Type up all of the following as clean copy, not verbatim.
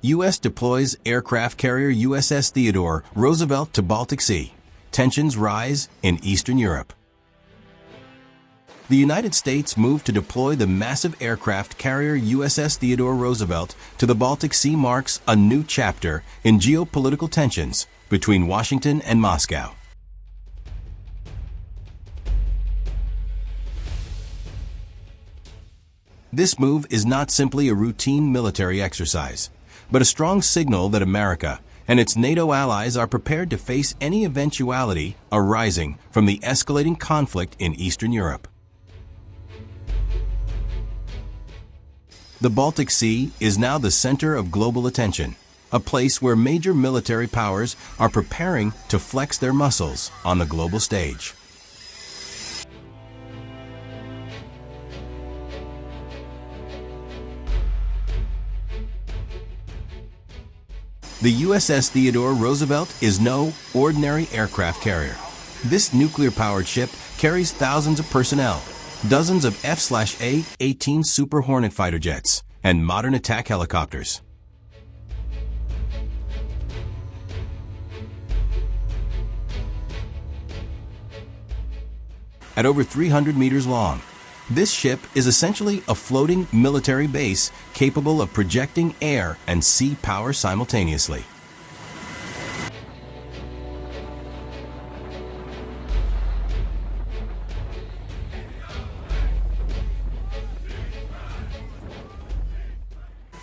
U.S. deploys aircraft carrier USS Theodore Roosevelt to Baltic Sea. Tensions rise in Eastern Europe. The United States moved to deploy the massive aircraft carrier USS Theodore Roosevelt to the Baltic Sea marks a new chapter in geopolitical tensions between Washington and Moscow. This move is not simply a routine military exercise, but a strong signal that America and its NATO allies are prepared to face any eventuality arising from the escalating conflict in Eastern Europe. The Baltic Sea is now the center of global attention, a place where major military powers are preparing to flex their muscles on the global stage. The USS Theodore Roosevelt is no ordinary aircraft carrier. This nuclear-powered ship carries thousands of personnel, dozens of F/A-18 Super Hornet fighter jets, and modern attack helicopters. At over 300 meters long, this ship is essentially a floating military base capable of projecting air and sea power simultaneously.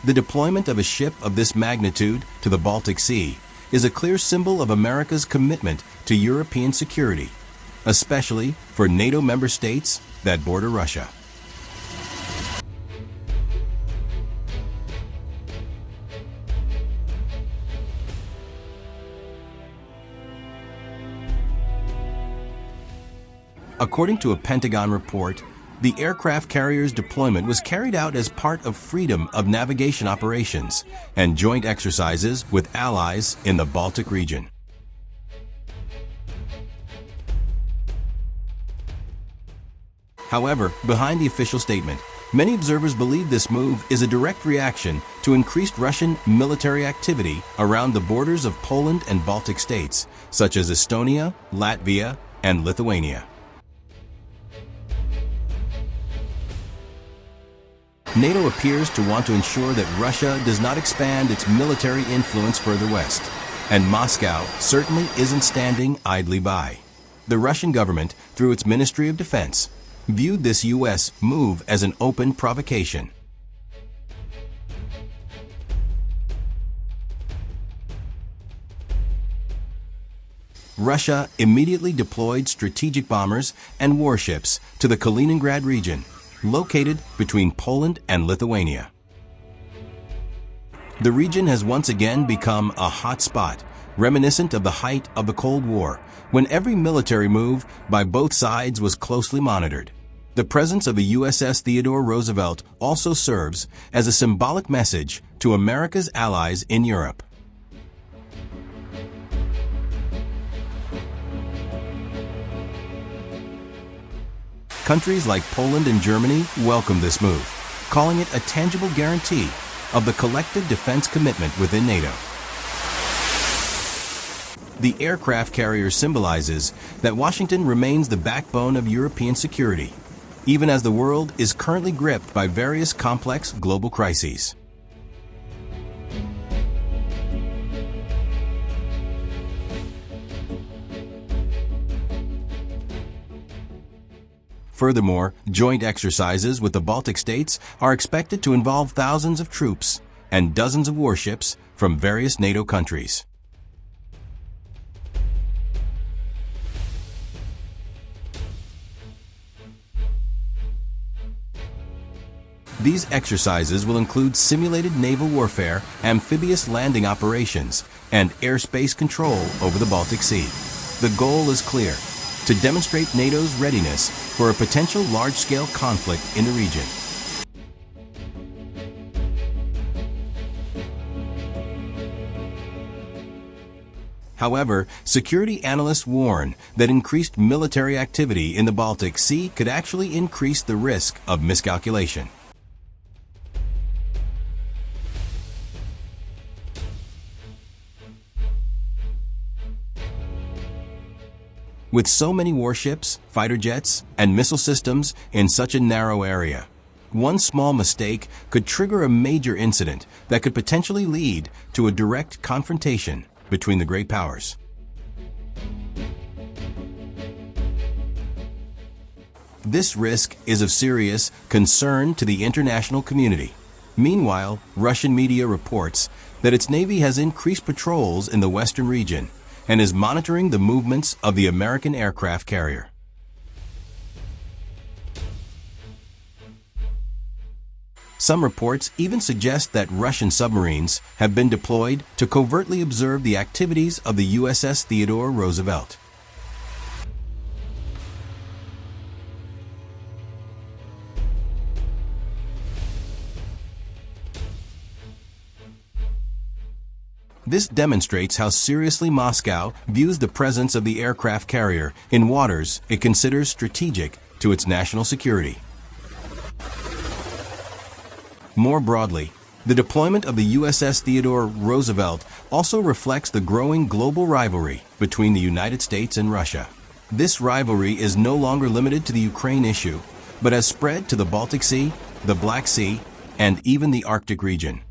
The deployment of a ship of this magnitude to the Baltic Sea is a clear symbol of America's commitment to European security, especially for NATO member states that border Russia. According to a Pentagon report, the aircraft carrier's deployment was carried out as part of freedom of navigation operations and joint exercises with allies in the Baltic region. However, behind the official statement, many observers believe this move is a direct reaction to increased Russian military activity around the borders of Poland and Baltic states, such as Estonia, Latvia, and Lithuania. NATO appears to want to ensure that Russia does not expand its military influence further west, and Moscow certainly isn't standing idly by. The Russian government, through its Ministry of Defense, viewed this U.S. move as an open provocation. Russia immediately deployed strategic bombers and warships to the Kaliningrad region, located between Poland and Lithuania. The region has once again become a hot spot, reminiscent of the height of the Cold War, when every military move by both sides was closely monitored. The presence of the USS Theodore Roosevelt also serves as a symbolic message to America's allies in Europe. Countries like Poland and Germany welcome this move, calling it a tangible guarantee of the collective defense commitment within NATO. The aircraft carrier symbolizes that Washington remains the backbone of European security, even as the world is currently gripped by various complex global crises. Furthermore, joint exercises with the Baltic states are expected to involve thousands of troops and dozens of warships from various NATO countries. These exercises will include simulated naval warfare, amphibious landing operations, and airspace control over the Baltic Sea. The goal is clear: to demonstrate NATO's readiness for a potential large-scale conflict in the region. However, security analysts warn that increased military activity in the Baltic Sea could actually increase the risk of miscalculation. With so many warships, fighter jets, and missile systems in such a narrow area, one small mistake could trigger a major incident that could potentially lead to a direct confrontation between the great powers. This risk is of serious concern to the international community. Meanwhile, Russian media reports that its Navy has increased patrols in the western region and is monitoring the movements of the American aircraft carrier. Some reports even suggest that Russian submarines have been deployed to covertly observe the activities of the USS Theodore Roosevelt. This demonstrates how seriously Moscow views the presence of the aircraft carrier in waters it considers strategic to its national security. More broadly, the deployment of the USS Theodore Roosevelt also reflects the growing global rivalry between the United States and Russia. This rivalry is no longer limited to the Ukraine issue, but has spread to the Baltic Sea, the Black Sea, and even the Arctic region.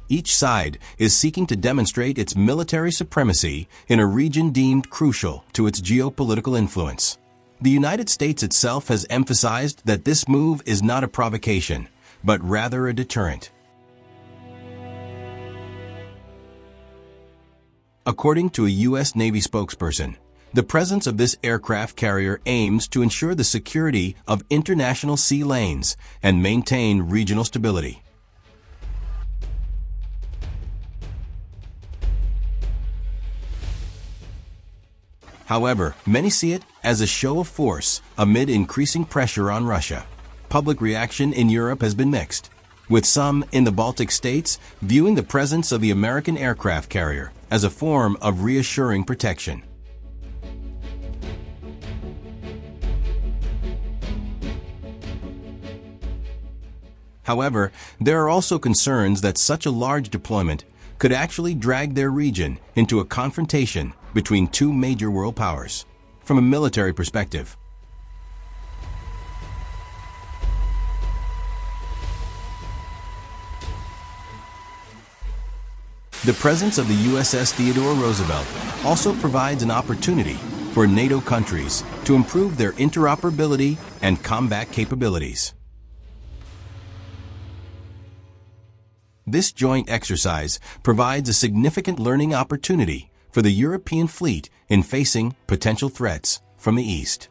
Each side is seeking to demonstrate its military supremacy in a region deemed crucial to its geopolitical influence. The United States itself has emphasized that this move is not a provocation, but rather a deterrent. According to a U.S. Navy spokesperson, the presence of this aircraft carrier aims to ensure the security of international sea lanes and maintain regional stability. However, many see it as a show of force amid increasing pressure on Russia. Public reaction in Europe has been mixed, with some in the Baltic states viewing the presence of the American aircraft carrier as a form of reassuring protection. However, there are also concerns that such a large deployment could actually drag their region into a confrontation between two major world powers. From a military perspective, the presence of the USS Theodore Roosevelt also provides an opportunity for NATO countries to improve their interoperability and combat capabilities. This joint exercise provides a significant learning opportunity for the European fleet in facing potential threats from the East.